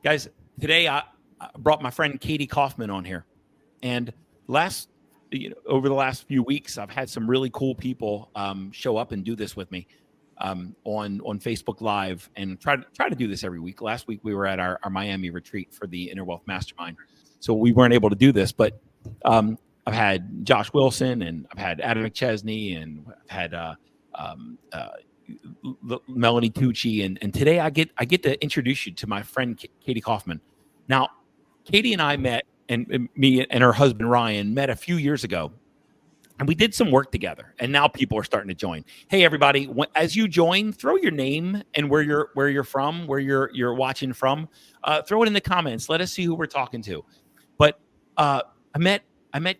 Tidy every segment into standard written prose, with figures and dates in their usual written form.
Guys, today I brought my friend Katie Coffman on here. And over the last few weeks, I've had some really cool people show up and do this with me on Facebook Live, and try to do this every week. Last week we were at our Miami retreat for the Inner Wealth Mastermind, so we weren't able to do this. But I've had Josh Wilson, and I've had Adam McChesney, and I've had Melanie Tucci, and today I get to introduce you to my friend Katie Coffman. Now, Katie and I met, and me and her husband Ryan met a few years ago, and we did some work together. And now people are starting to join. Hey, everybody! As you join, throw your name and where you're from, where you're watching from. Throw it in the comments. Let us see who we're talking to. But I met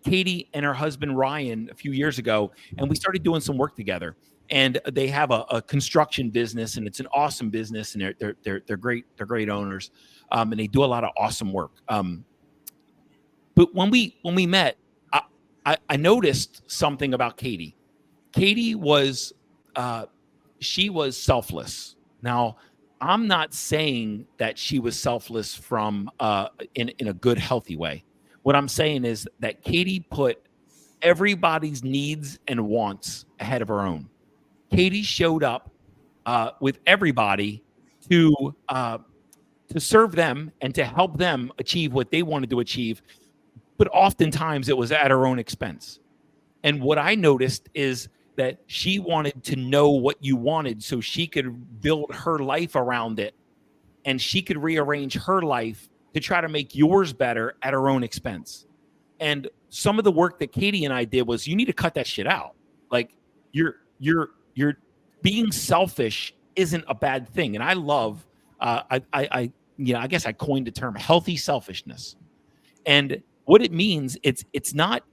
Katie and her husband Ryan a few years ago, and we started doing some work together. And they have a construction business, and it's an awesome business, and they're great. They're great owners, and they do a lot of awesome work. But when we met, I noticed something about Katie. Katie was she was selfless. Now, I'm not saying that she was selfless from in a good, healthy way. What I'm saying is that Katie put everybody's needs and wants ahead of her own. Katie showed up with everybody to serve them and to help them achieve what they wanted to achieve, but oftentimes it was at her own expense. And what I noticed is that she wanted to know what you wanted so she could build her life around it, and she could rearrange her life to try to make yours better at her own expense. And some of the work that Katie and I did was, you need to cut that shit out. Like, you're being selfish isn't a bad thing. And I love, I guess I coined the term healthy selfishness. And what it means, it's not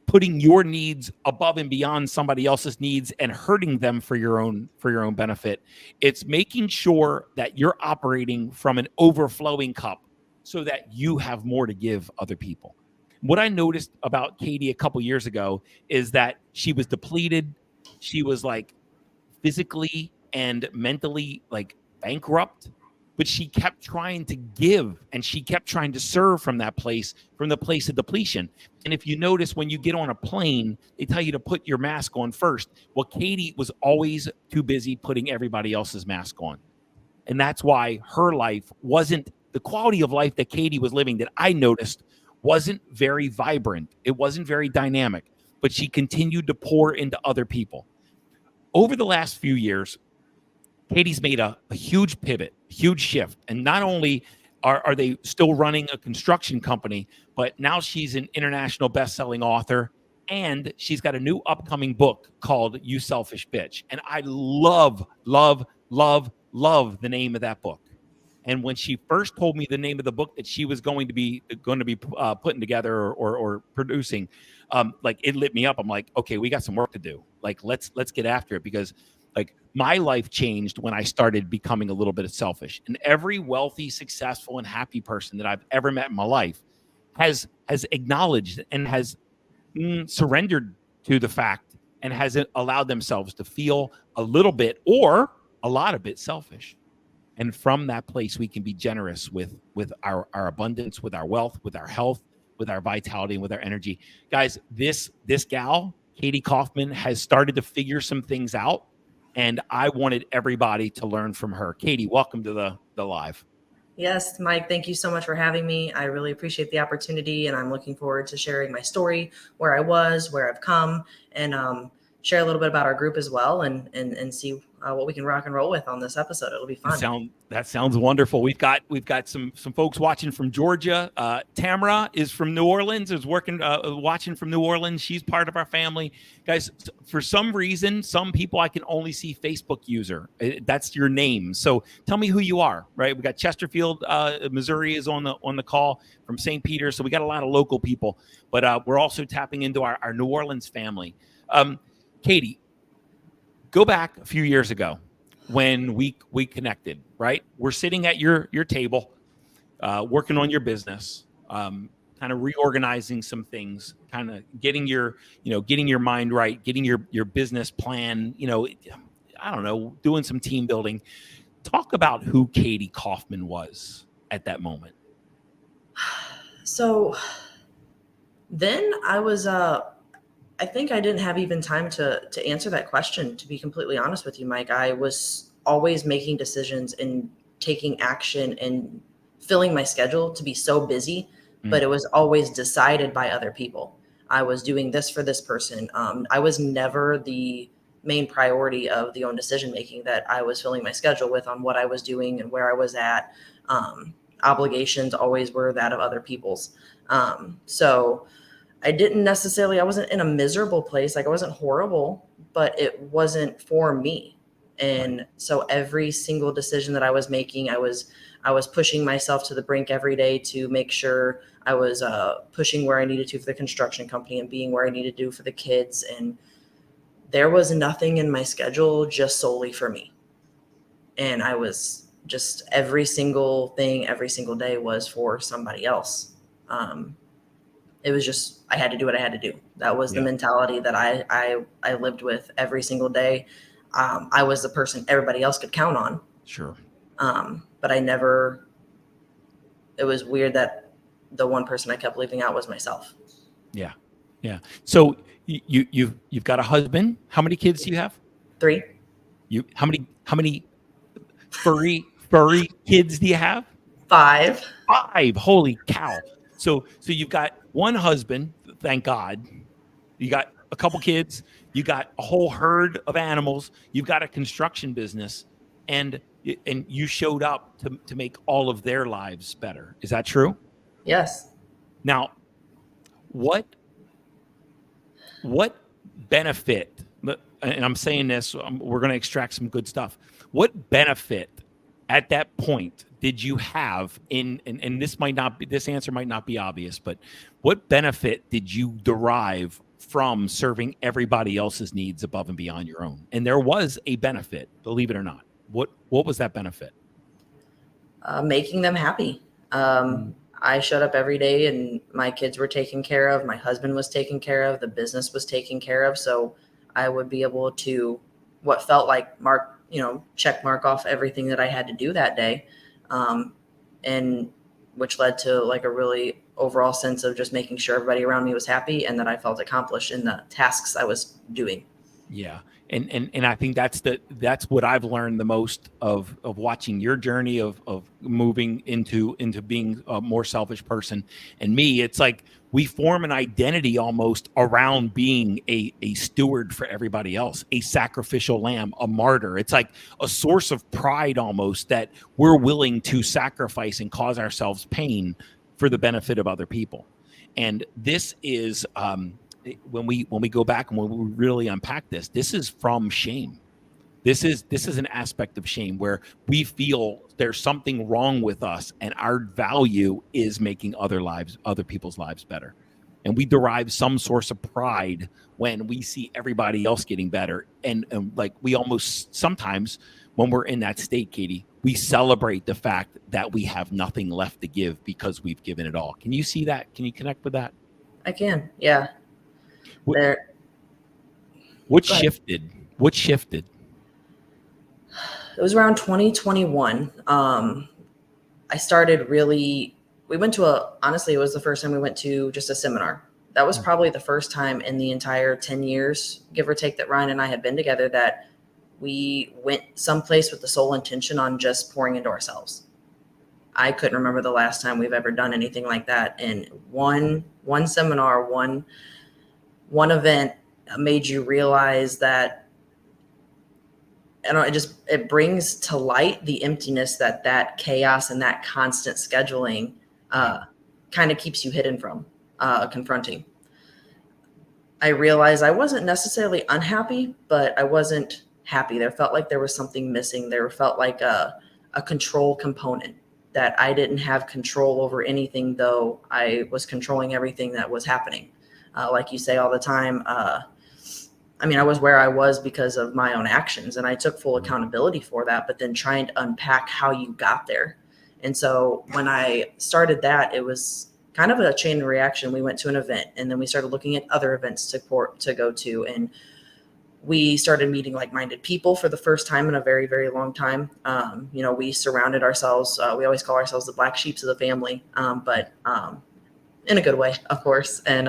putting your needs above and beyond somebody else's needs and hurting them for your own benefit. It's making sure that you're operating from an overflowing cup so that you have more to give other people. What I noticed about Katie a couple years ago is that she was depleted. She was like physically and mentally like bankrupt, but she kept trying to give, and she kept trying to serve from the place of depletion. And if you notice, when you get on a plane, they tell you to put your mask on first. Well, Katie was always too busy putting everybody else's mask on. And that's why her life wasn't, the quality of life that Katie was living, that I noticed, wasn't very vibrant. It wasn't very dynamic, but she continued to pour into other people. Over the last few years, Katie's made a huge pivot, huge shift. And not only are they still running a construction company, but now she's an international best-selling author, and she's got a new upcoming book called You Selfish Bitch. And I love, love, love, love the name of that book. And when she first told me the name of the book that she was going to be putting together or producing, like, it lit me up. I'm like, okay, we got some work to do. Like, let's get after it, because like, my life changed when I started becoming a little bit selfish. And every wealthy, successful, and happy person that I've ever met in my life has acknowledged and has surrendered to the fact, and has allowed themselves to feel a little bit or a lot of it selfish. And from that place, we can be generous with our abundance, with our wealth, with our health, with our vitality, and with our energy. Guys, this gal, Katie Coffman, has started to figure some things out, and I wanted everybody to learn from her. Katie, welcome to the live. Yes, Mike, thank you so much for having me. I really appreciate the opportunity, and I'm looking forward to sharing my story, where I was, where I've come, and share a little bit about our group as well, and see what we can rock and roll with on this episode. It'll be fun. That sounds wonderful. We've got some folks watching from Georgia. Tamara is from New Orleans, is watching from New Orleans. She's part of our family. Guys, for some reason, some people I can only see Facebook user. That's your name. So tell me who you are, right? We got Chesterfield, Missouri is on the call from St. Peter. So we got a lot of local people, but we're also tapping into our New Orleans family. Katie, go back a few years ago when we connected, right? We're sitting at your table, working on your business, kind of reorganizing some things, kind of getting your mind right, getting your business plan, I don't know, doing some team building. Talk about who Katie Coffman was at that moment? So then I think I didn't have even time to answer that question, to be completely honest with you, Mike. I was always making decisions and taking action and filling my schedule to be so busy, but it was always decided by other people. I was doing this for this person. I was never the main priority of the own decision making that I was filling my schedule with on what I was doing and where I was at. Obligations always were that of other people's. So I wasn't in a miserable place. Like, I wasn't horrible, but it wasn't for me. And so every single decision that I was making, I was pushing myself to the brink every day to make sure I was pushing where I needed to for the construction company and being where I needed to do for the kids. And there was nothing in my schedule just solely for me. And I was just, every single thing, every single day was for somebody else. It was just, I had to do what I had to do. That was the mentality that I lived with every single day. I was the person everybody else could count on. Sure. But it was weird that the one person I kept leaving out was myself. Yeah. Yeah. So you've got a husband. How many kids do you have? 3. How many furry kids do you have? 5. 5. Holy cow. So you've got one husband, thank God. You got a couple kids, you got a whole herd of animals, you've got a construction business, and you showed up to make all of their lives better. Is that true? Yes. Now, what benefit, and I'm saying this, we're going to extract some good stuff. What benefit at that point did you have and this answer might not be obvious, but what benefit did you derive from serving everybody else's needs above and beyond your own? And there was a benefit, believe it or not. What was that benefit? Making them happy. I showed up every day and my kids were taken care of. My husband was taken care of. The business was taken care of. So I would be able to, what felt like check mark off everything that I had to do that day. And which led to like a really overall sense of just making sure everybody around me was happy and that I felt accomplished in the tasks I was doing. Yeah. And I think that's what I've learned the most of watching your journey of moving into being a more selfish person. And me, it's like we form an identity almost around being a steward for everybody else, a sacrificial lamb, a martyr. It's like a source of pride almost that we're willing to sacrifice and cause ourselves pain for the benefit of other people. And this is when we go back and when we really unpack this is from shame. This is an aspect of shame where we feel there's something wrong with us and our value is making other people's lives better. And we derive some source of pride when we see everybody else getting better. And like we almost sometimes when we're in that state, Katie, we celebrate the fact that we have nothing left to give because we've given it all. Can you see that? Can you connect with that? I can. Yeah. What shifted? It was around 2021. I started really, honestly, it was the first time we went to just a seminar. That was probably the first time in the entire 10 years, give or take, that Ryan and I had been together that we went someplace with the sole intention on just pouring into ourselves. I couldn't remember the last time we've ever done anything like that. And one seminar, one event made you realize that, it brings to light the emptiness that chaos and that constant scheduling kind of keeps you hidden from confronting. I realized I wasn't necessarily unhappy, but I wasn't happy. There felt like there was something missing. There felt like a control component, that I didn't have control over anything, though I was controlling everything that was happening. Like you say all the time, I was where I was because of my own actions, and I took full accountability for that, but then trying to unpack how you got there. And so when I started that, it was kind of a chain reaction. We went to an event and then we started looking at other events to go to. And we started meeting like-minded people for the first time in a very, very long time. We surrounded ourselves. We always call ourselves the black sheeps of the family, but in a good way, of course. And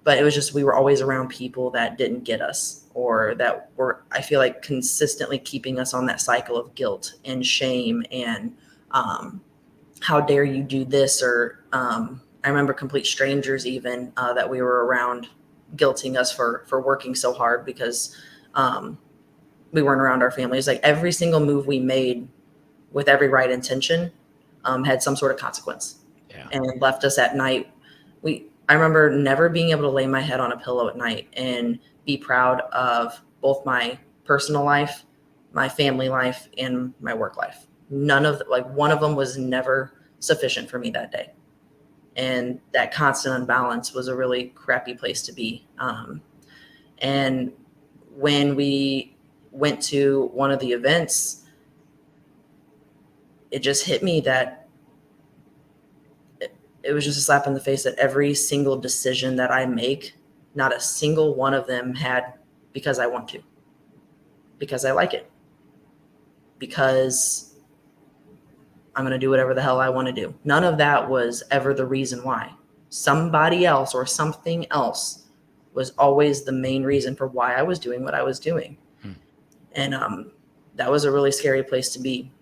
but it was just, we were always around people that didn't get us, or that were, I feel like, consistently keeping us on that cycle of guilt and shame and how dare you do this, or I remember complete strangers even that we were around guilting us for working so hard because we weren't around our families. Like every single move we made with every right intention had some sort of consequence. Yeah. And left us at night. I remember never being able to lay my head on a pillow at night and be proud of both my personal life, my family life, and my work life. None of one of them was never sufficient for me that day. And that constant unbalance was a really crappy place to be. And when we went to one of the events, it just hit me that it was just a slap in the face that every single decision that I make, not a single one of them had because I want to, because I like it, because I'm going to do whatever the hell I want to do. None of that was ever the reason why. Somebody else or something else was always the main reason for why I was doing what I was doing. And that was a really scary place to be.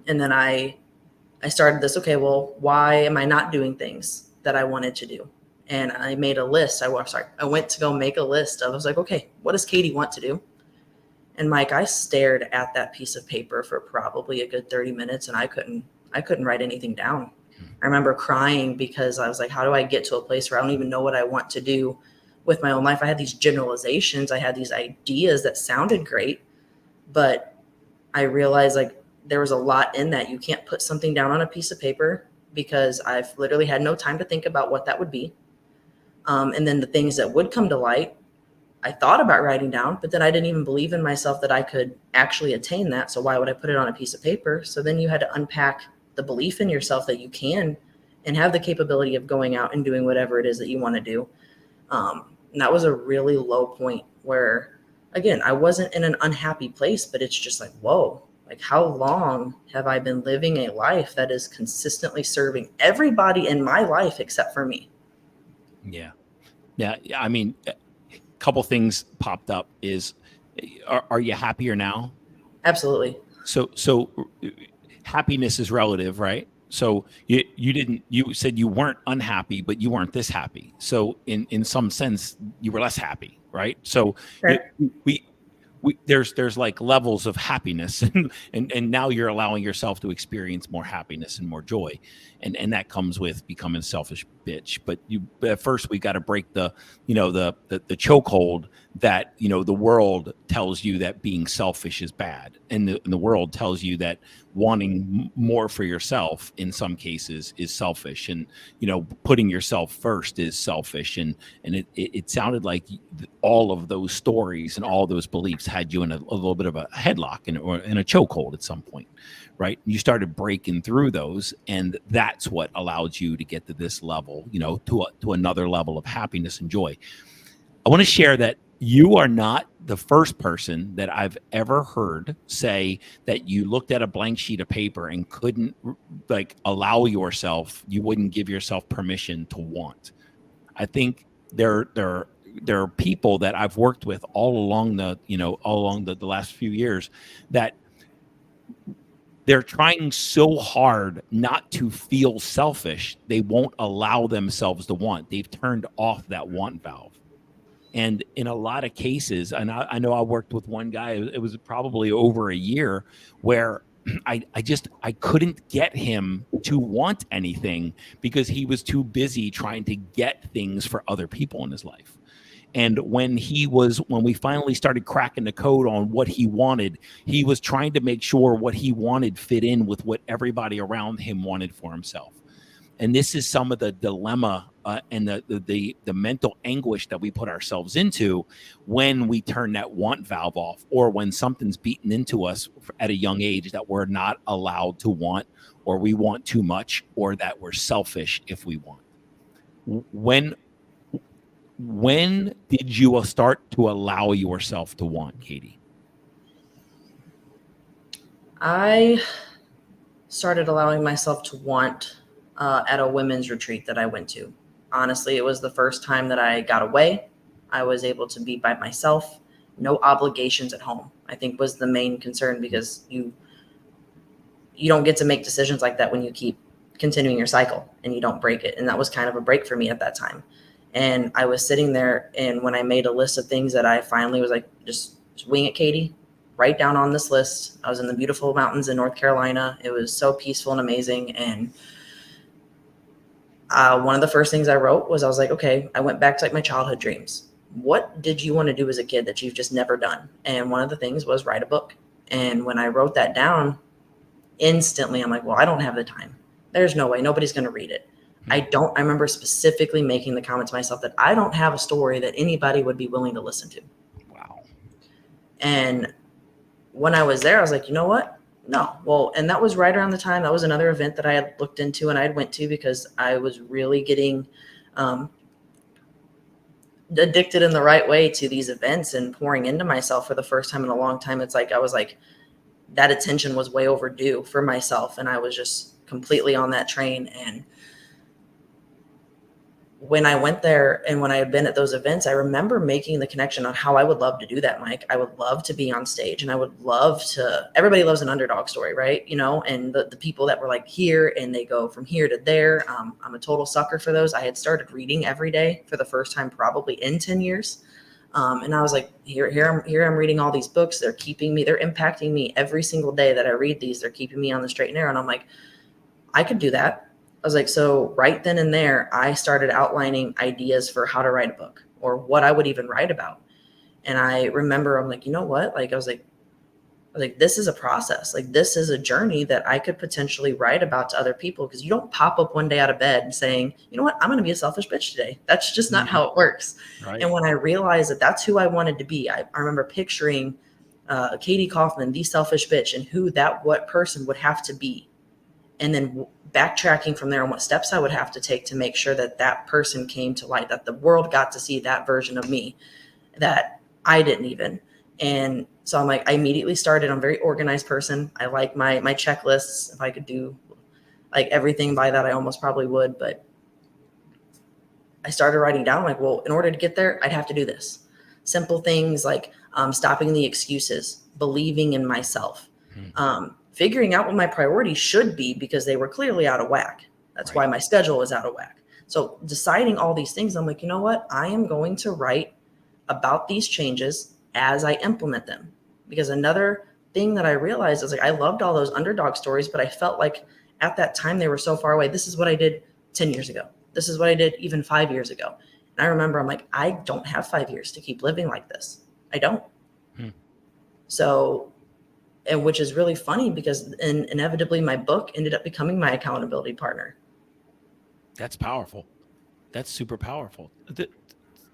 And then I started this, okay, well, why am I not doing things that I wanted to do? And I made a list. I went to go make a list. I was like, okay, what does Katie want to do? And Mike, I stared at that piece of paper for probably a good 30 minutes and I couldn't write anything down. I remember crying because I was like, how do I get to a place where I don't even know what I want to do with my own life? I had these generalizations. I had these ideas that sounded great, but I realized there was a lot in that. You can't put something down on a piece of paper because I've literally had no time to think about what that would be. And then the things that would come to light, I thought about writing down, but then I didn't even believe in myself that I could actually attain that. So why would I put it on a piece of paper? So then you had to unpack the belief in yourself that you can and have the capability of going out and doing whatever it is that you want to do. And that was a really low point where, again, I wasn't in an unhappy place, but it's just like, whoa. How long have I been living a life that is consistently serving everybody in my life except for me? Yeah. I mean, a couple things popped up is, are you happier now? Absolutely. So happiness is relative, right? So you said you weren't unhappy, but you weren't this happy. So in some sense, you were less happy, right? So there's like levels of happiness and now you're allowing yourself to experience more happiness and more joy. And that comes with becoming a selfish bitch. But at first we got to break the chokehold that, the world tells you that being selfish is bad. And the world tells you that wanting more for yourself in some cases is selfish. And, putting yourself first is selfish. And it sounded like all of those stories and all those beliefs had you in a little bit of a headlock or in a chokehold at some point, right? You started breaking through those, and that's what allowed you to get to this level, to another level of happiness and joy. I want to share that you are not the first person that I've ever heard say that you looked at a blank sheet of paper and couldn't allow yourself, you wouldn't give yourself permission to want. I think there are people that I've worked with all along the last few years that they're trying so hard not to feel selfish, they won't allow themselves to want. They've turned off that want valve. And in a lot of cases, and I know I worked with one guy, it was probably over a year, where I couldn't get him to want anything because he was too busy trying to get things for other people in his life. And when we finally started cracking the code on what he wanted, he was trying to make sure what he wanted fit in with what everybody around him wanted for himself. And this is some of the dilemma and the mental anguish that we put ourselves into when we turn that want valve off, or when something's beaten into us at a young age that we're not allowed to want, or we want too much, or that we're selfish if we want. when did you start to allow yourself to want, Katie? I started allowing myself to want at a women's retreat that I went to. Honestly, it was the first time that I got away. I was able to be by myself, no obligations at home, I think was the main concern, because you don't get to make decisions like that when you keep continuing your cycle and you don't break it. And that was kind of a break for me at that time. And I was sitting there, and when I made a list of things that I finally was like, just wing it, Katie, write down on this list. I was in the beautiful mountains in North Carolina. It was so peaceful and amazing. And one of the first things I wrote was, I was like, okay, I went back to like my childhood dreams. What did you want to do as a kid that you've just never done? And one of the things was write a book. And when I wrote that down, instantly I'm like, well, I don't have the time. There's no way. Nobody's going to read it. I remember specifically making the comment to myself that I don't have a story that anybody would be willing to listen to. Wow. And when I was there, I was like, you know what? No. Well, and that was right around the time, that was another event that I had looked into and I had went to, because I was really getting addicted in the right way to these events and pouring into myself for the first time in a long time. It's like, I was like, that attention was way overdue for myself. And I was just completely on that train. And when I went there and when I had been at those events, I remember making the connection on how I would love to do that, Mike. I would love to be on stage, and I would love to, everybody loves an underdog story, right? You know, and the people that were like here and they go from here to there. I'm a total sucker for those. I had started reading every day for the first time, probably in 10 years. And I was like, here I'm reading all these books. They're keeping me, they're impacting me every single day that I read these. They're keeping me on the straight and narrow. And I'm like, I could do that. I was like, so right then and there, I started outlining ideas for how to write a book or what I would even write about. And I remember, I'm like, you know what? Like, I was like, this is a process. Like, this is a journey that I could potentially write about to other people, because you don't pop up one day out of bed saying, you know what, I'm going to be a selfish bitch today. That's just not how it works. Right. And when I realized that that's who I wanted to be, I remember picturing Katie Coffman, the selfish bitch, and who what person would have to be. And then backtracking from there on what steps I would have to take to make sure that that person came to light, that the world got to see that version of me that I didn't even. And so I'm like, I immediately started. I'm a very organized person. I like my checklists. If I could do like everything by that, I almost probably would. But I started writing down, like, well, in order to get there, I'd have to do this. Simple things like stopping the excuses, believing in myself, figuring out what my priorities should be, because they were clearly out of whack. That's why my schedule was out of whack. So deciding all these things, I'm like, you know what? I am going to write about these changes as I implement them. Because another thing that I realized is, like, I loved all those underdog stories, but I felt like at that time they were so far away. This is what I did 10 years ago. This is what I did even 5 years ago. And I remember, I'm like, I don't have 5 years to keep living like this. I don't. So, and which is really funny, because inevitably my book ended up becoming my accountability partner. That's powerful. That's super powerful.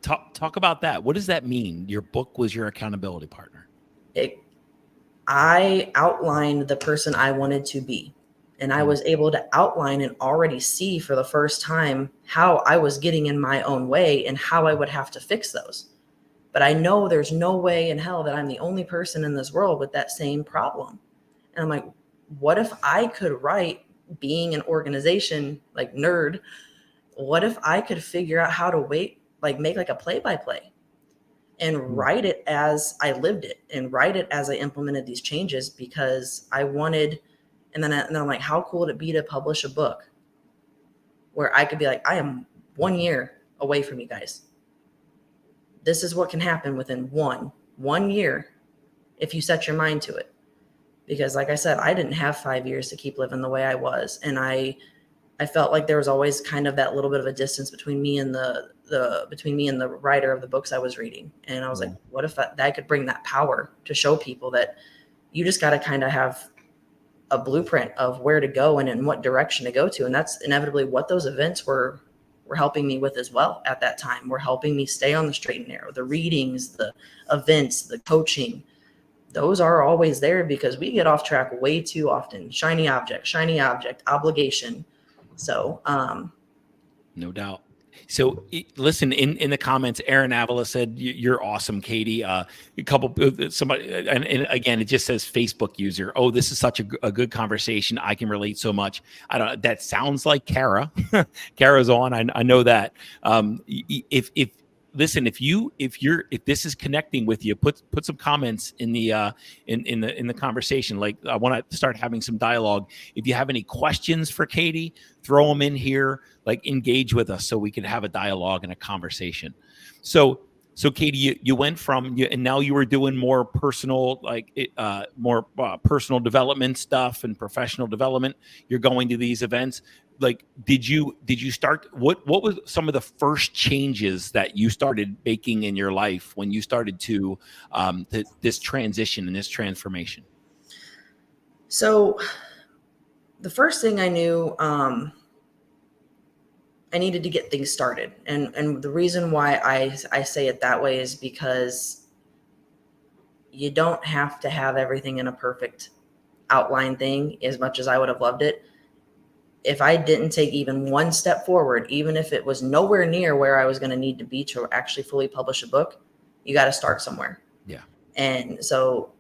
Talk about that. What does that mean? Your book was your accountability partner. I outlined the person I wanted to be. And I was able to outline and already see for the first time how I was getting in my own way and how I would have to fix those. But I know there's no way in hell that I'm the only person in this world with that same problem. And I'm like, what if I could write, being an organization like nerd, what if I could figure out how to make like a play-by-play and write it as I lived it and write it as I implemented these changes, because I wanted, and then I'm like, how cool would it be to publish a book where I could be like, I am 1 year away from you guys. This is what can happen within one year if you set your mind to it. Because like I said, I didn't have 5 years to keep living the way I was. And I felt like there was always kind of that little bit of a distance between me and the writer of the books I was reading. And I was like, what if that could bring that power to show people that you just got to kind of have a blueprint of where to go and in what direction to go to. And that's inevitably what those events were helping me with as well at that time. Were helping me stay on the straight and narrow. The readings, the events, the coaching, those are always there, because we get off track way too often. Shiny object, obligation. So, no doubt. So listen, in the comments, Aaron Avila said, "You're awesome, Katie." A couple, somebody, and again, it just says Facebook user. Oh, this is such a good conversation. I can relate so much. I don't. That sounds like Kara. Kara's on. I know that. If listen, if this is connecting with you, put some comments in the in the conversation. Like, I want to start having some dialogue. If you have any questions for Katie, throw them in here. Like, engage with us so we can have a dialogue and a conversation. So Katie, you went from and now you were doing more personal, like more personal development stuff and professional development. You're going to these events. Like, did you start, what was some of the first changes that you started making in your life when you started to this transition and this transformation? So the first thing I knew, I needed to get things started. And the reason why I say it that way is because you don't have to have everything in a perfect outline thing, as much as I would have loved it. If I didn't take even one step forward, even if it was nowhere near where I was going to need to be to actually fully publish a book, you got to start somewhere. Yeah. And so,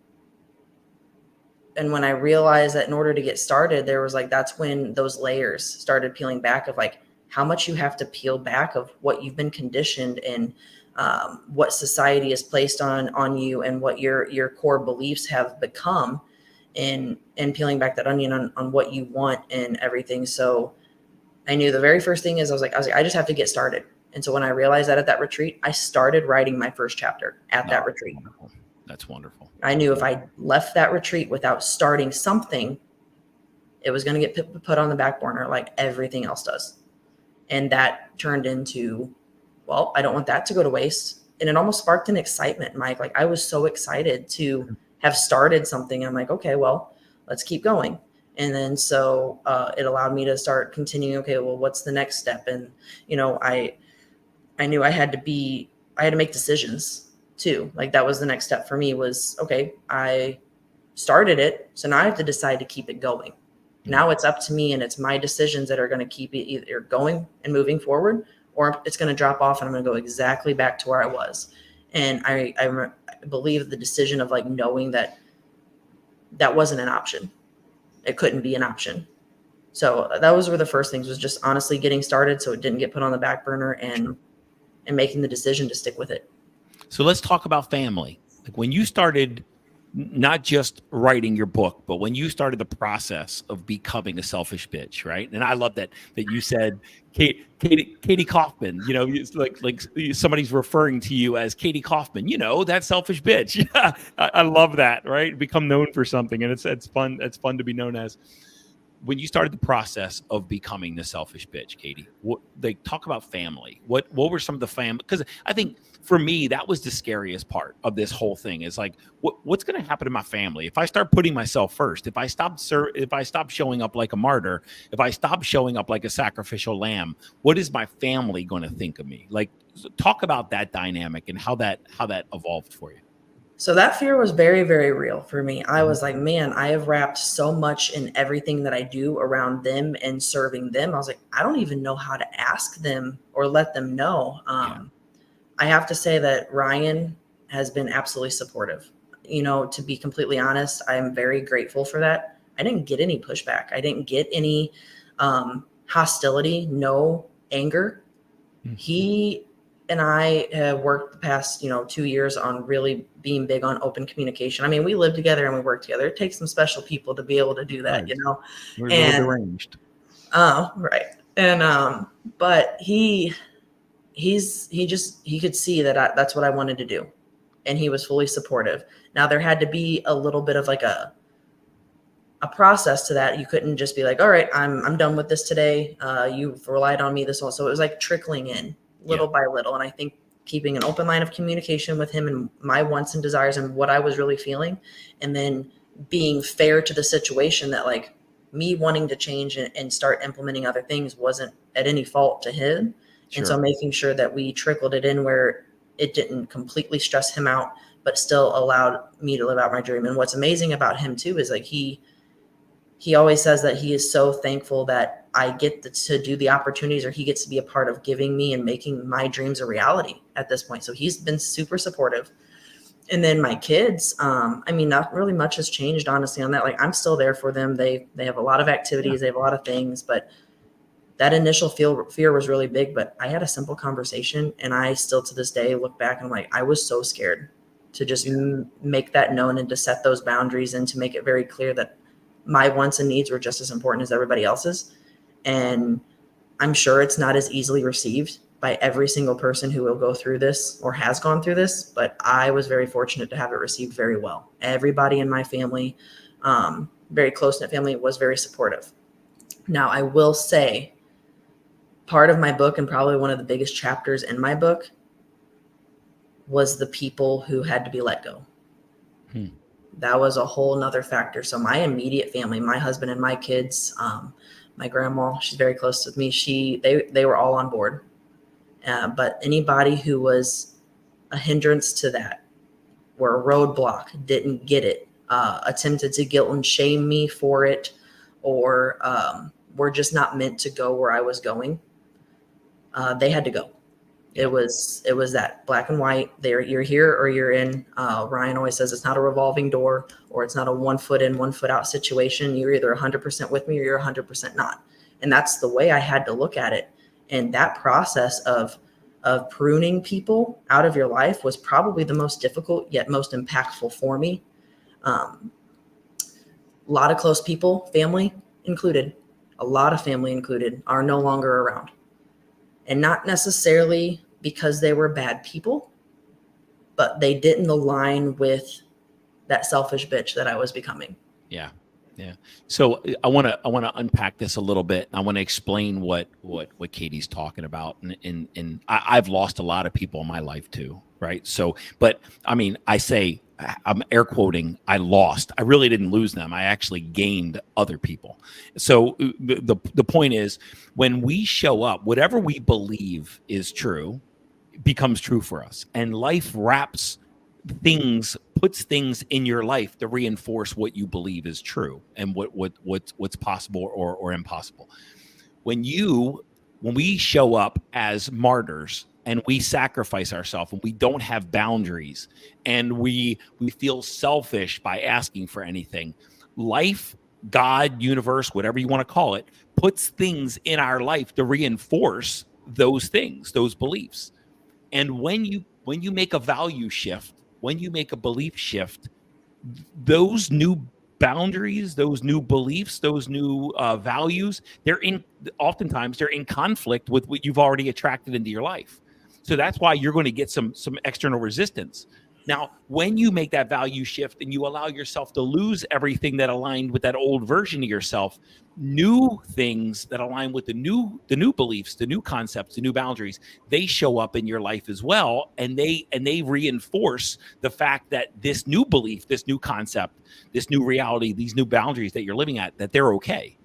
and when I realized that in order to get started, there was like, that's when those layers started peeling back of like how much you have to peel back of what you've been conditioned and what society has placed on you and what your core beliefs have become, and peeling back that onion on what you want and everything. So I knew the very first thing is I was like, I just have to get started. And so when I realized that at that retreat, I started writing my first chapter at that retreat. Wonderful. That's wonderful. I knew if I left that retreat without starting something, it was going to get put on the back burner like everything else does. And that turned into, well, I don't want that to go to waste. And it almost sparked an excitement, Mike. Like, I was so excited to have started something. I'm like, okay, well, let's keep going. And then so it allowed me to start continuing. Okay, well, what's the next step? And, you know, I knew I had to make decisions too. Like, that was the next step for me was, okay, I started it. So now I have to decide to keep it going. Now it's up to me, and it's my decisions that are going to keep it either going and moving forward, or it's going to drop off and I'm going to go exactly back to where I was. And I believe the decision of like knowing that wasn't an option. It couldn't be an option. So those were the first things, was just honestly getting started so it didn't get put on the back burner, and making the decision to stick with it. So let's talk about family. Like, when you started not just writing your book, but when you started the process of becoming a selfish bitch, right? And I love that you said Katie Coffman. You know, it's like somebody's referring to you as Katie Coffman. You know, that selfish bitch. Yeah, I love that. Right? Become known for something, and it's fun. It's fun to be known as. When you started the process of becoming the selfish bitch, Katie, talk about family. What were some of the family? Because I think for me, that was the scariest part of this whole thing. Is like, what's going to happen to my family if I start putting myself first? If I stop showing up like a martyr, if I stop showing up like a sacrificial lamb, what is my family going to think of me? Like, talk about that dynamic and how that evolved for you. So that fear was very, very real for me. I was like, man, I have wrapped so much in everything that I do around them and serving them. I was like, I don't even know how to ask them or let them know. I have to say that Ryan has been absolutely supportive. You know, to be completely honest, I am very grateful for that. I didn't get any pushback. I didn't get any hostility, no anger. Mm-hmm. He and I have worked the past, 2 years on really being big on open communication. I mean, we live together and we work together. It takes some special people to be able to do that, right. We're a little deranged. Right. And, but he could see that that's what I wanted to do. And he was fully supportive. Now there had to be a little bit of like a process to that. You couldn't just be like, all right, I'm done with this today. You've relied on me this one. So it was like trickling in little by little. And I think keeping an open line of communication with him and my wants and desires and what I was really feeling, and then being fair to the situation that like me wanting to change and start implementing other things wasn't at any fault to him. Sure. And so making sure that we trickled it in where it didn't completely stress him out, but still allowed me to live out my dream. And what's amazing about him too is like he he always says that he is so thankful that I get to do the opportunities, or he gets to be a part of giving me and making my dreams a reality at this point. So he's been super supportive. And then my kids, I mean, not really much has changed, honestly, on that. Like, I'm still there for them. They have a lot of activities, they have a lot of things, but that initial fear was really big. But I had a simple conversation, and I still to this day look back and I'm like, I was so scared to just make that known and to set those boundaries and to make it very clear that my wants and needs were just as important as everybody else's. And I'm sure it's not as easily received by every single person who will go through this or has gone through this, but I was very fortunate to have it received very well. Everybody in my family, very close-knit family, was very supportive. Now, I will say, part of my book, and probably one of the biggest chapters in my book, was the people who had to be let go. That was a whole nother factor. So my immediate family, my husband and my kids, my grandma, she's very close with me. They were all on board. But anybody who was a hindrance to that, were a roadblock, didn't get it, attempted to guilt and shame me for it, or were just not meant to go where I was going, they had to go. It was that black and white. You're here or you're in. Ryan always says it's not a revolving door, or it's not a 1 foot in, 1 foot out situation. You're either 100% with me or you're 100% not. And that's the way I had to look at it. And that process of pruning people out of your life was probably the most difficult yet most impactful for me. A lot of close people, family included, are no longer around. And not necessarily because they were bad people, but they didn't align with that selfish bitch that I was becoming. Yeah. So I want to unpack this a little bit. I want to explain what Katie's talking about. And I've lost a lot of people in my life too, right? So, but I mean, I'm air quoting, I lost. I really didn't lose them. I actually gained other people. So the point is, when we show up, whatever we believe is true becomes true for us. And life puts things in your life to reinforce what you believe is true and what's possible or impossible. When we show up as martyrs and we sacrifice ourselves and we don't have boundaries and we feel selfish by asking for anything, life, God, universe, whatever you want to call it, puts things in our life to reinforce those things, those beliefs. And when you make a value shift, when you make a belief shift, those new boundaries, those new beliefs, those new values, oftentimes they're in conflict with what you've already attracted into your life. So that's why you're going to get some external resistance. Now, when you make that value shift and you allow yourself to lose everything that aligned with that old version of yourself, new things that align with the new beliefs, the new concepts, the new boundaries, they show up in your life as well, and they reinforce the fact that this new belief, this new concept, this new reality, these new boundaries that you're living at, that they're okay.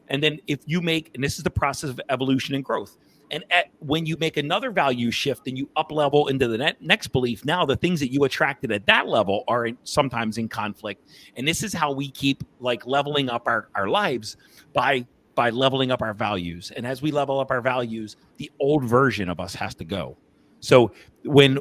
And then and this is the process of evolution and growth. And when you make another value shift and you up level into the next belief, now the things that you attracted at that level are sometimes in conflict. And this is how we keep leveling up our lives by leveling up our values. And as we level up our values, the old version of us has to go. So when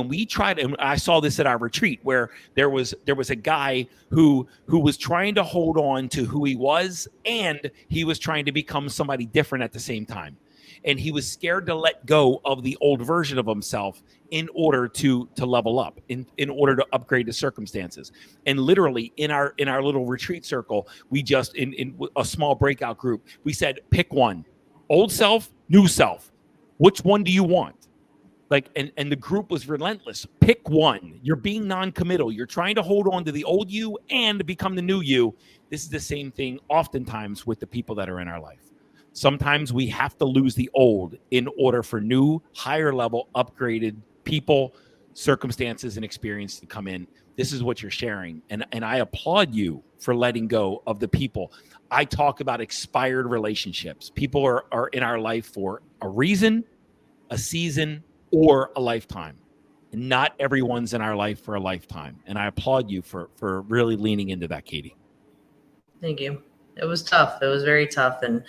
we tried, and I saw this at our retreat, where there was a guy who was trying to hold on to who he was, and he was trying to become somebody different at the same time. And he was scared to let go of the old version of himself in order to level up, in order to upgrade the circumstances. And literally in our little retreat circle, we just, in a small breakout group, we said, pick one: old self, new self. Which one do you want? And the group was relentless. Pick one. You're being non-committal. You're trying to hold on to the old you and become the new you. This is the same thing oftentimes with the people that are in our life. Sometimes we have to lose the old in order for new, higher level, upgraded people, circumstances, and experience to come in. This is what you're sharing. And I applaud you for letting go of the people. I talk about expired relationships. People are in our life for a reason, a season, or a lifetime. And not everyone's in our life for a lifetime. And I applaud you for really leaning into that, Katie. Thank you. It was tough. It was very tough. And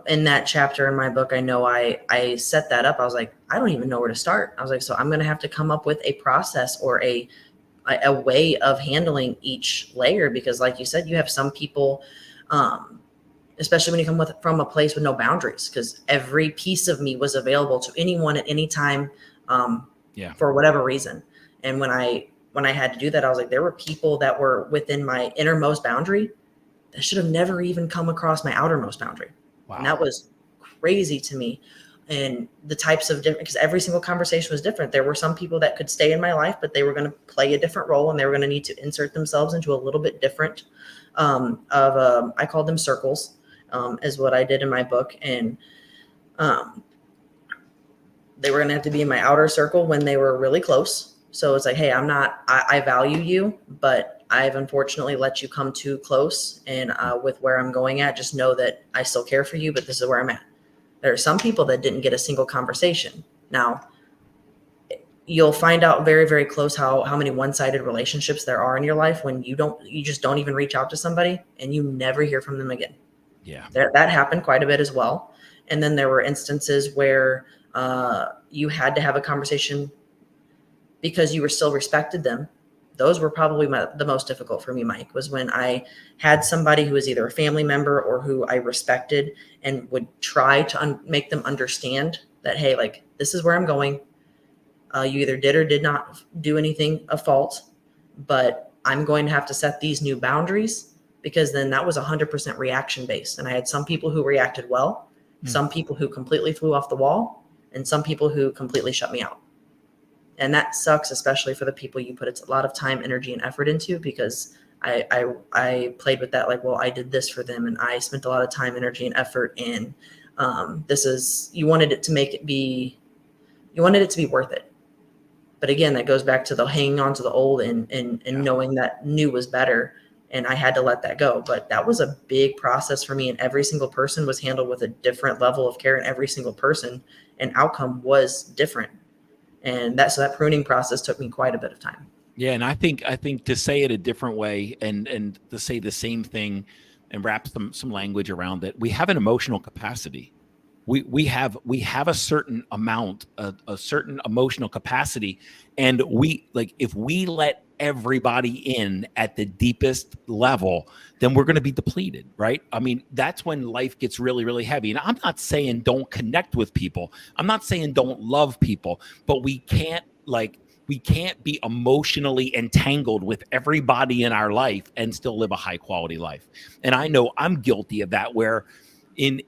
in that chapter in my book, I know I set that up. I was like, I don't even know where to start. I was like, so I'm going to have to come up with a process or a way of handling each layer, because like you said, you have some people, especially when you come from a place with no boundaries, because every piece of me was available to anyone at any time, for whatever reason. And when I had to do that, I was like, there were people that were within my innermost boundary that should have never even come across my outermost boundary. Wow. And that was crazy to me. And the types of different, because every single conversation was different. There were some people that could stay in my life, but they were going to play a different role, and they were going to need to insert themselves into a little bit different I called them circles, is what I did in my book. And they were going to have to be in my outer circle when they were really close. So it's like, hey, I value you, but I've unfortunately let you come too close. And with where I'm going at, just know that I still care for you, but this is where I'm at. There are some people that didn't get a single conversation. Now, you'll find out very, very close how many one-sided relationships there are in your life when you just don't even reach out to somebody and you never hear from them again. Yeah. That happened quite a bit as well. And then there were instances where you had to have a conversation because you were still respected them. Those were probably the most difficult for me, Mike, was when I had somebody who was either a family member or who I respected and would try to make them understand that, hey, like, this is where I'm going. You either did or did not do anything of fault, but I'm going to have to set these new boundaries, because then that was 100% reaction based. And I had some people who reacted well, some people who completely flew off the wall, and some people who completely shut me out. And that sucks, especially for the people you put a lot of time, energy, and effort into, because I played with that. Like, well, I did this for them and I spent a lot of time, energy, and effort. And you wanted it to be worth it. But again, that goes back to the hanging on to the old and knowing that new was better. And I had to let that go. But that was a big process for me. And every single person was handled with a different level of care, and every single person and outcome was different. And so that pruning process took me quite a bit of time. Yeah. And I think to say it a different way and to say the same thing and wrap some language around it, we have an emotional capacity. We have a certain amount, a certain emotional capacity. And if we let everybody in at the deepest level, then we're going to be depleted, right? I mean, that's when life gets really, really heavy. And I'm not saying don't connect with people. I'm not saying don't love people, but we can't be emotionally entangled with everybody in our life and still live a high quality life. And I know I'm guilty of that, where in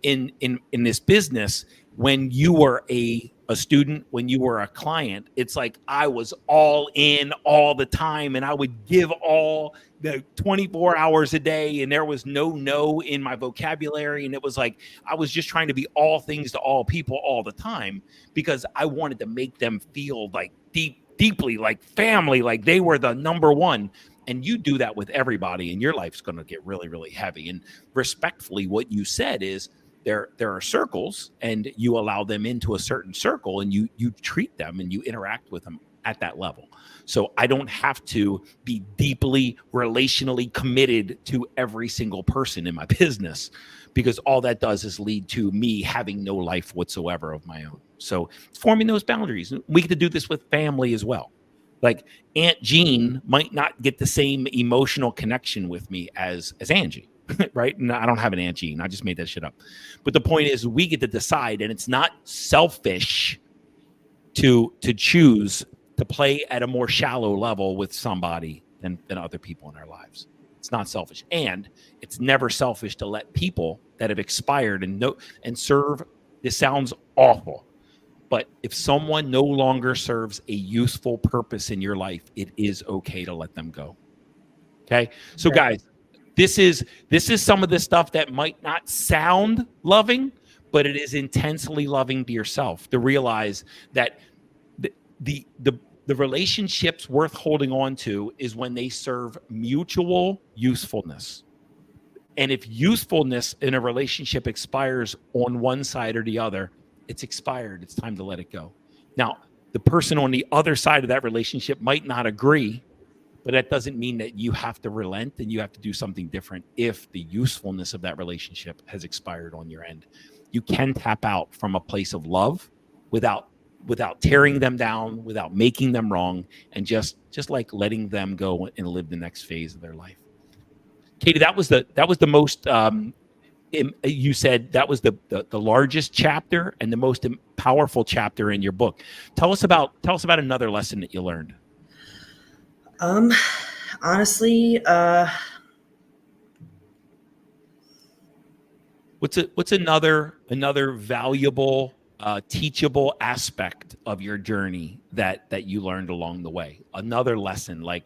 this business, when you were a student, when you were a client, it's like I was all in all the time, and I would give all the 24 hours a day, and there was no in my vocabulary. And it was like I was just trying to be all things to all people all the time, because I wanted to make them feel like deeply like family, like they were the number one. And you do that with everybody, and your life's going to get really, really heavy. And respectfully, what you said is there are circles, and you allow them into a certain circle, and you treat them and you interact with them at that level. So I don't have to be deeply relationally committed to every single person in my business, because all that does is lead to me having no life whatsoever of my own. So forming those boundaries. We get to do this with family as well. Like Aunt Jean might not get the same emotional connection with me as Angie, right? No, I don't have an Aunt Jean. I just made that shit up. But the point is, we get to decide, and it's not selfish to choose to play at a more shallow level with somebody than other people in our lives. It's not selfish. And it's never selfish to let people that have expired and serve. This sounds awful, but if someone no longer serves a useful purpose in your life, it is okay to let them go. Okay. So guys, this is some of the stuff that might not sound loving, but it is intensely loving to yourself, to realize that the relationships worth holding on to is when they serve mutual usefulness. And if usefulness in a relationship expires on one side or the other, it's expired. It's time to let it go. Now, the person on the other side of that relationship might not agree, but that doesn't mean that you have to relent and you have to do something different if the usefulness of that relationship has expired on your end. You can tap out from a place of love without tearing them down, without making them wrong, and just like letting them go and live the next phase of their life. Katie, that was the most you said that was the largest chapter and the most powerful chapter in your book. Tell us about another lesson that you learned. Honestly, what's another valuable teachable aspect of your journey that you learned along the way? Another lesson, like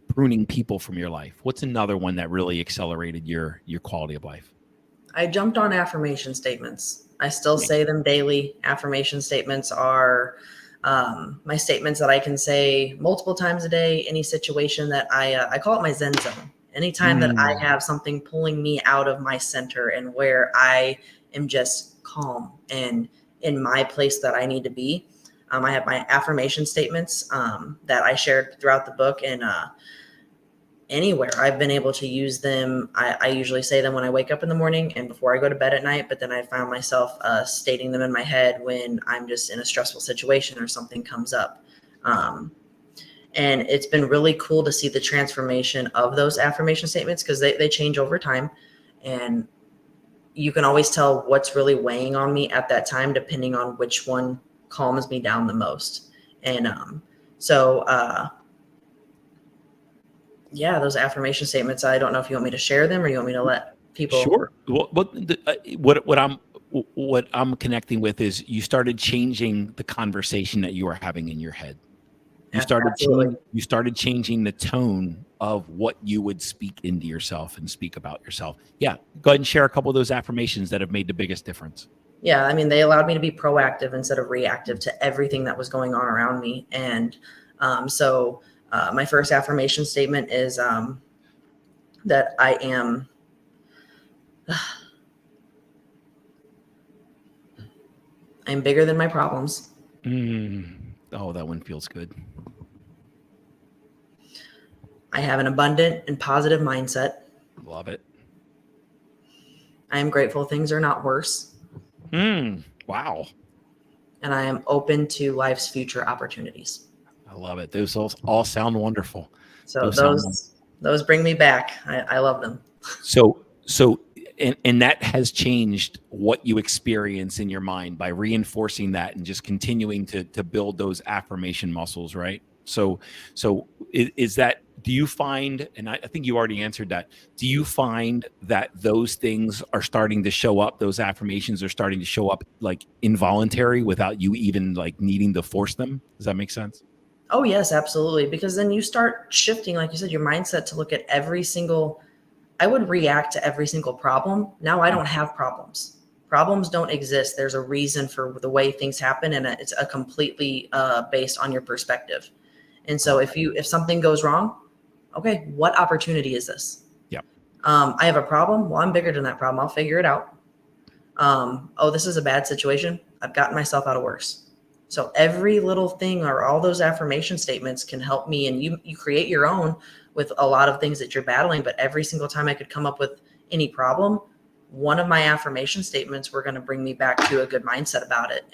pruning people from your life. What's another one that really accelerated your quality of life? I jumped on affirmation statements. I still say them daily. Affirmation statements are my statements that I can say multiple times a day. Any situation that I call it my Zen zone. Anytime that I have something pulling me out of my center and where I am just calm and in my place that I need to be, I have my affirmation statements that I shared throughout the book, and anywhere I've been able to use them. I usually say them when I wake up in the morning and before I go to bed at night, but then I found myself stating them in my head when I'm just in a stressful situation or something comes up. And it's been really cool to see the transformation of those affirmation statements because they change over time. And you can always tell what's really weighing on me at that time, depending on which one calms me down the most. And yeah, those affirmation statements. I don't know if you want me to share them or you want me to let people. Sure. What I'm connecting with is you started changing the conversation that you were having in your head. You started changing the tone of what you would speak into yourself and speak about yourself. Yeah. Go ahead and share a couple of those affirmations that have made the biggest difference. Yeah. I mean, they allowed me to be proactive instead of reactive to everything that was going on around me. And my first affirmation statement is that I am bigger than my problems. Oh, that one feels good. I have an abundant and positive mindset. Love it. I am grateful things are not worse. Wow. And I am open to life's future opportunities. I love it. Those all sound wonderful. So those bring me back. I love them. So and that has changed what you experience in your mind by reinforcing that and just continuing to build those affirmation muscles, right? So is that, do you find, and I think you already answered that, do you find that those things are starting to show up, those affirmations are starting to show up like involuntary without you even like needing to force them? Does that make sense? Oh, yes, absolutely. Because then you start shifting, like you said, your mindset to look at I would react to every single problem. Now I don't have problems. Problems don't exist. There's a reason for the way things happen, and it's a completely based on your perspective. And so if something goes wrong, okay, what opportunity is this? Yeah. I have a problem. Well, I'm bigger than that problem. I'll figure it out. This is a bad situation. I've gotten myself out of worse. So every little thing or all those affirmation statements can help me, and you create your own with a lot of things that you're battling. But every single time I could come up with any problem, one of my affirmation statements were going to bring me back to a good mindset about it.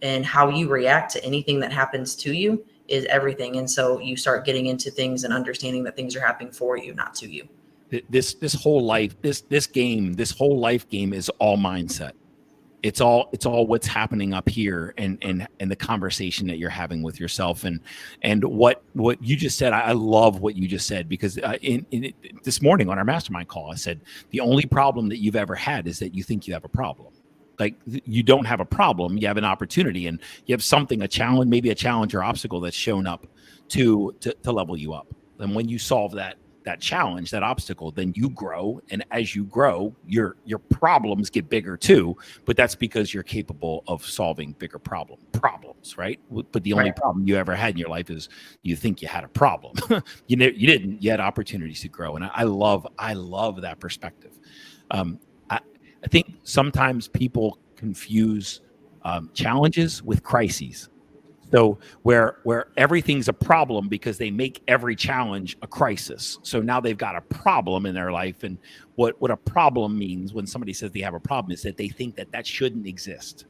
And how you react to anything that happens to you is everything. And so you start getting into things and understanding that things are happening for you, not to you. This whole life, this whole life game is all mindset. It's all what's happening up here and the conversation that you're having with yourself and what you just said. I love what you just said, because this morning on our mastermind call, I said, the only problem that you've ever had is that you think you have a problem. Like, you don't have a problem, you have an opportunity, and you have something, a challenge, maybe a challenge or obstacle that's shown up to level you up. And when you solve that challenge, that obstacle, then you grow. And as you grow, your problems get bigger too, but that's because you're capable of solving bigger problems, right? But the only problem you ever had in your life is you think you had a problem. You didn't. You had opportunities to grow. And I love that perspective. I think sometimes people confuse challenges with crises. So where everything's a problem because they make every challenge a crisis. So now they've got a problem in their life. And what a problem means when somebody says they have a problem is that they think that shouldn't exist.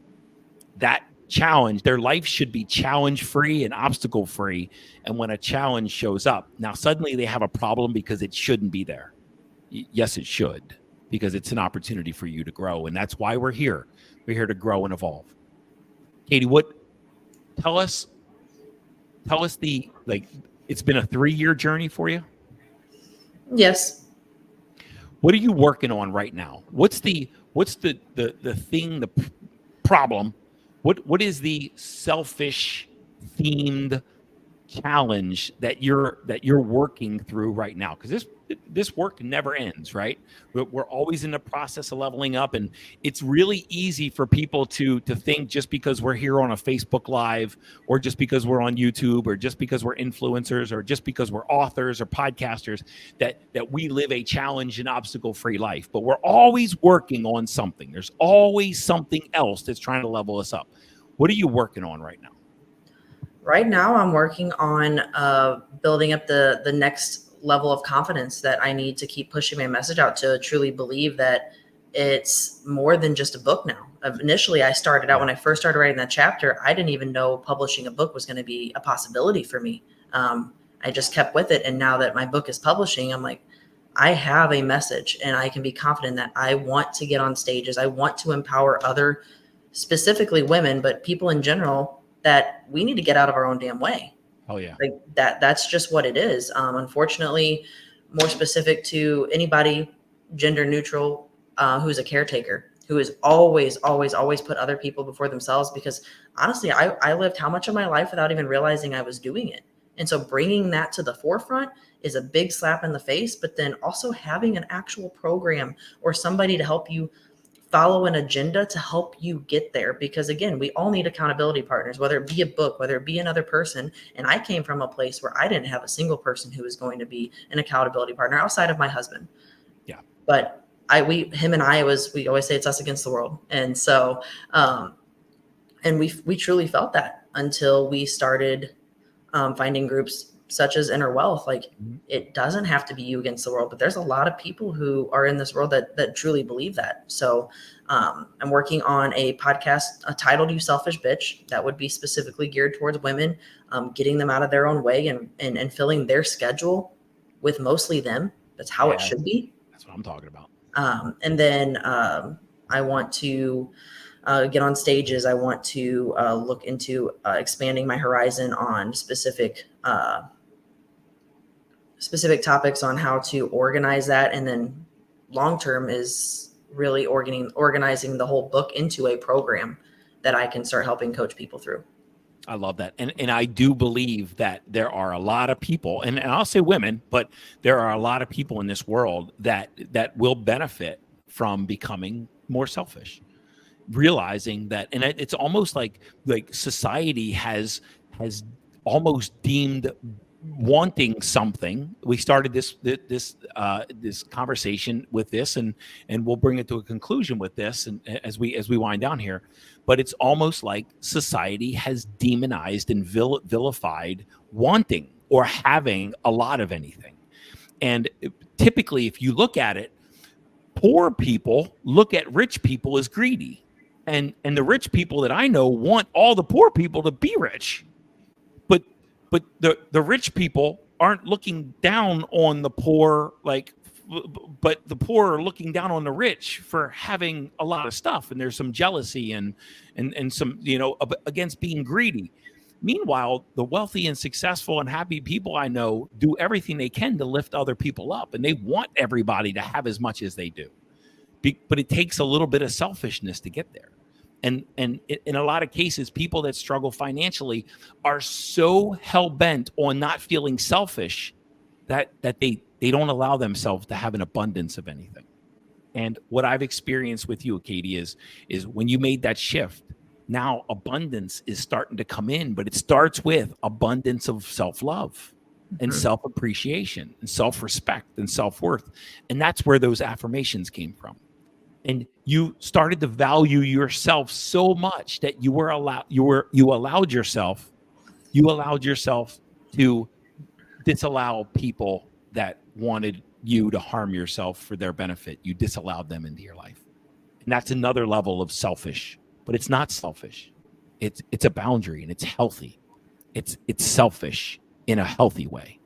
That challenge, their life should be challenge free and obstacle free. And when a challenge shows up, now suddenly they have a problem because it shouldn't be there. Yes, it should, because it's an opportunity for you to grow. And that's why we're here. We're here to grow and evolve. Katie, tell us it's been a 3-year journey for you. Yes. What are you working on right now? What's the thing, the problem? What is the selfish themed challenge that you're working through right now? Because this work never ends, right? We're always in the process of leveling up, and it's really easy for people to think just because we're here on a Facebook Live, or just because we're on YouTube, or just because we're influencers, or just because we're authors or podcasters, that we live a challenge and obstacle free life. But we're always working on something. There's always something else that's trying to level us up. What are you working on right now? Right now, I'm working on building up the next level of confidence that I need to keep pushing my message out, to truly believe that it's more than just a book now. Initially, I started out, when I first started writing that chapter, I didn't even know publishing a book was going to be a possibility for me. I just kept with it. And now that my book is publishing, I'm like, I have a message, and I can be confident that I want to get on stages. I want to empower other, specifically women, but people in general, that we need to get out of our own damn way. Oh yeah. Like that's just what it is. Unfortunately, more specific to anybody gender neutral, who's a caretaker, who is always put other people before themselves. Because honestly, I lived how much of my life without even realizing I was doing it. And so bringing that to the forefront is a big slap in the face, but then also having an actual program or somebody to help you follow an agenda to help you get there. Because again, we all need accountability partners, whether it be a book, whether it be another person. And I came from a place where I didn't have a single person who was going to be an accountability partner outside of my husband. Yeah. But we always say it's us against the world. And so, and we truly felt that until we started finding groups such as Inner Wealth. Like, it doesn't have to be you against the world, but there's a lot of people who are in this world that truly believe that. So I'm working on a podcast titled You Selfish Bitch that would be specifically geared towards women, getting them out of their own way and filling their schedule with mostly them. That's how it should be. That's what I'm talking about. And then I want to get on stages. I want to look into expanding my horizon on specific topics on how to organize that. And then long-term is really organizing the whole book into a program that I can start helping coach people through. I love that. And I do believe that there are a lot of people, and I'll say women, but there are a lot of people in this world that will benefit from becoming more selfish, realizing that. And it's almost like society has almost deemed wanting something. We started this conversation with this, and we'll bring it to a conclusion with this, and as we wind down here. But it's almost like society has demonized and vilified wanting or having a lot of anything. And typically, if you look at it, poor people look at rich people as greedy, and the rich people that I know want all the poor people to be rich. But the rich people aren't looking down on the poor, but the poor are looking down on the rich for having a lot of stuff. And there's some jealousy and some, against being greedy. Meanwhile, the wealthy and successful and happy people I know do everything they can to lift other people up. And they want everybody to have as much as they do. But it takes a little bit of selfishness to get there. And in a lot of cases, people that struggle financially are so hell-bent on not feeling selfish that they don't allow themselves to have an abundance of anything. And what I've experienced with you, Katie, is when you made that shift, now abundance is starting to come in, but it starts with abundance of self-love and self-appreciation and self-respect and self-worth. And that's where those affirmations came from. And you started to value yourself so much that you allowed yourself You allowed yourself to disallow people that wanted you to harm yourself for their benefit. You disallowed them into your life. And that's another level of selfish, but it's not selfish. It's a boundary, and it's healthy. It's selfish in a healthy way.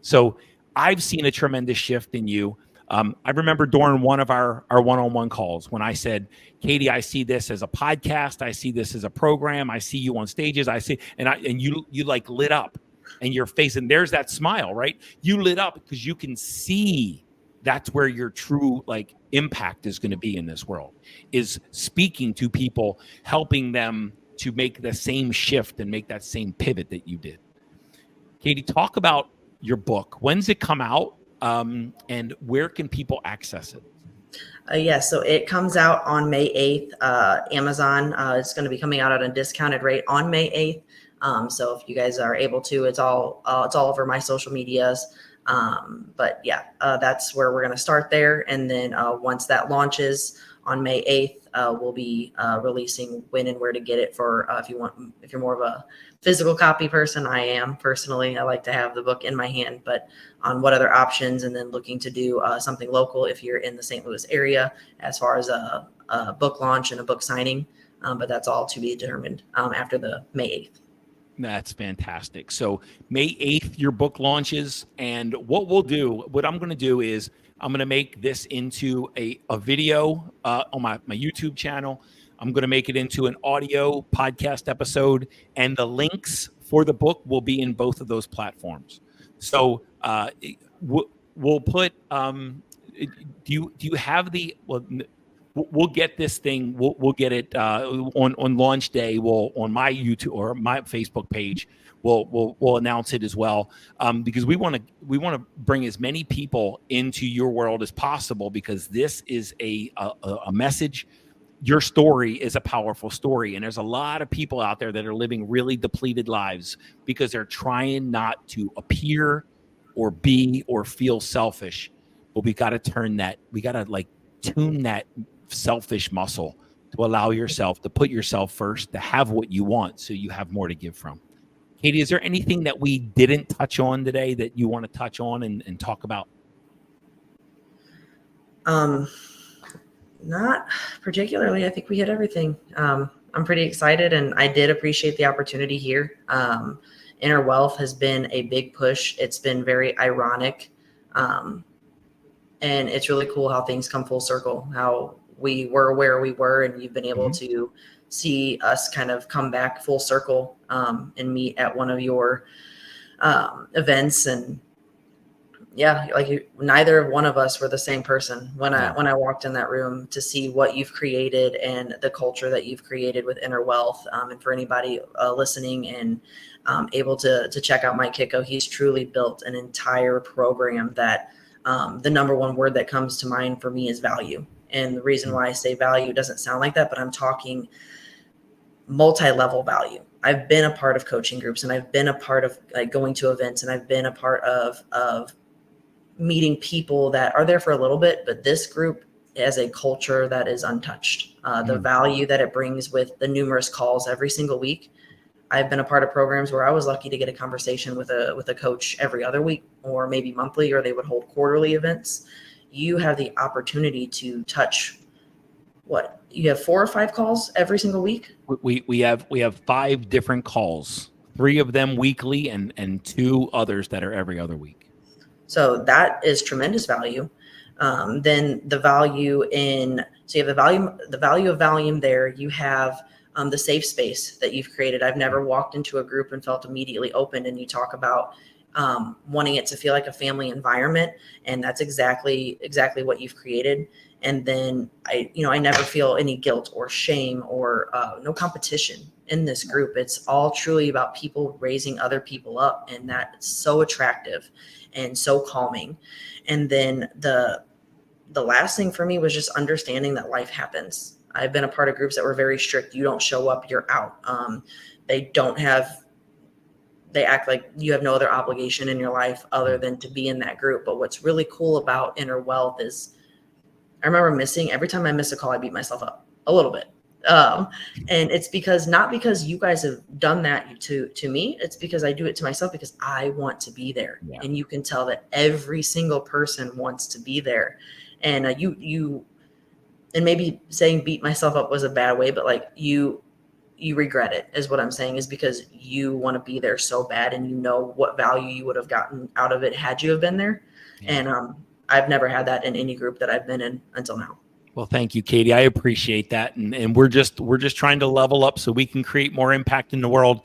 So I've seen a tremendous shift in you. I remember during one of our one-on-one calls when I said, Katie, I see this as a podcast. I see this as a program. I see you on stages. I see, and you like lit up, and your face, and there's that smile, right? You lit up because you can see that's where your true like impact is going to be in this world, is speaking to people, helping them to make the same shift and make that same pivot that you did. Katie, talk about your book. When's it come out? And where can people access it? So it comes out on May 8th. Amazon is going to be coming out at a discounted rate on May 8th. So if you guys are able to, it's all over my social medias. That's where we're going to start there. And then once that launches on May 8th, we'll be releasing when and where to get it for if you're more of a physical copy person. I am personally. I like to have the book in my hand, but on what other options, and then looking to do something local if you're in the St. Louis area as far as a book launch and a book signing. But that's all to be determined after the May 8th. That's fantastic. So May 8th, your book launches. And what I'm going to do is I'm going to make this into a video on my YouTube channel. I'm going to make it into an audio podcast episode, and the links for the book will be in both of those platforms. So we'll put, do you have we'll get this thing. We'll get it on launch day. We'll on my YouTube or my Facebook page. We'll announce it as well because we want to bring as many people into your world as possible, because this is a message. Your story is a powerful story, and there's a lot of people out there that are living really depleted lives because they're trying not to appear or be or feel selfish. But we got to turn that. We got to tune that selfish muscle to allow yourself to put yourself first, to have what you want so you have more to give from. Katie, is there anything that we didn't touch on today that you want to touch on and talk about? Not particularly. I think we hit everything. I'm pretty excited, and I did appreciate the opportunity here. Inner Wealth has been a big push. It's been very ironic. And it's really cool how things come full circle, how we were where we were, and you've been able to see us kind of come back full circle and meet at one of your events. And neither one of us were the same person when I walked in that room, to see what you've created and the culture that you've created with Inner Wealth. And for anybody listening and able to check out Mike Kicko, he's truly built an entire program that the number one word that comes to mind for me is value. And the reason why I say value doesn't sound like that, but I'm talking multi-level value. I've been a part of coaching groups, and I've been a part of going to events, and I've been a part of meeting people that are there for a little bit, but this group has a culture that is untouched. The value that it brings with the numerous calls every single week. I've been a part of programs where I was lucky to get a conversation with a coach every other week, or maybe monthly, or they would hold quarterly events. You have the opportunity to touch you have 4 or 5 calls every single week. We have 5 different calls, 3 of them weekly, and 2 others that are every other week. So that is tremendous value. Then the value you have the value of volume there. You have the safe space that you've created. I've never walked into a group and felt immediately open. And you talk about wanting it to feel like a family environment, and that's exactly what you've created. And then I never feel any guilt or shame or no competition in this group. It's all truly about people raising other people up, and that's so attractive and so calming. And then the last thing for me was just understanding that life happens. I've been a part of groups that were very strict. You don't show up, you're out. They act like you have no other obligation in your life other than to be in that group. But what's really cool about Inner Wealth is I remember every time I miss a call, I beat myself up a little bit. Um, and it's because not because you guys have done that to me. It's because I do it to myself because I want to be there. Yeah. And you can tell that every single person wants to be there. And and maybe saying beat myself up was a bad way, but like you regret it is what I'm saying, is because you want to be there so bad and you know what value you would have gotten out of it had you have been there. Yeah. And I've never had that in any group that I've been in until now. Well, thank you, Katie. I appreciate that. And we're just trying to level up so we can create more impact in the world.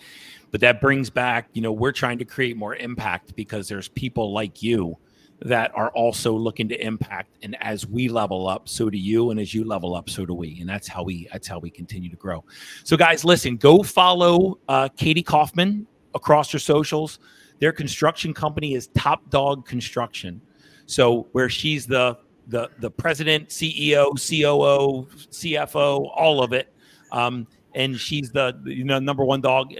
But that brings back, we're trying to create more impact because there's people like you that are also looking to impact. And as we level up, so do you. And as you level up, so do we. And that's how we continue to grow. So guys, listen, go follow Katie Coffman across your socials. Their construction company is Top Dog Construction. So where she's the president, CEO, COO, CFO, all of it. And she's the number one dog.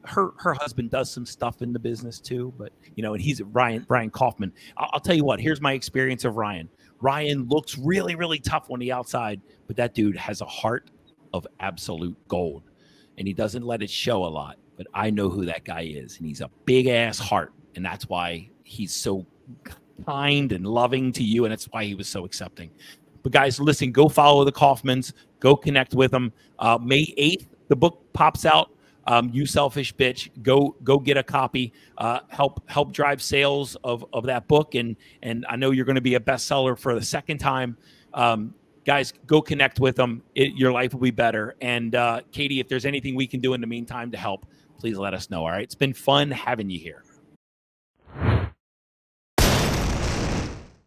Her husband does some stuff in the business too, but and he's Brian Coffman. I'll tell you what. Here's my experience of Ryan. Ryan looks really, really tough on the outside, but that dude has a heart of absolute gold, and he doesn't let it show a lot. But I know who that guy is, and he's a big ass heart, and that's why he's so kind and loving to you, and that's why he was so accepting. But guys, listen, go follow the Coffmans, go connect with them. May 8th, the book pops out. You Selfish Bitch. Go get a copy. Help drive sales of that book, and I know you're going to be a bestseller for the second time. Guys, go connect with them. Your life will be better. And Katie, if there's anything we can do in the meantime to help, please let us know. All right, it's been fun having you here.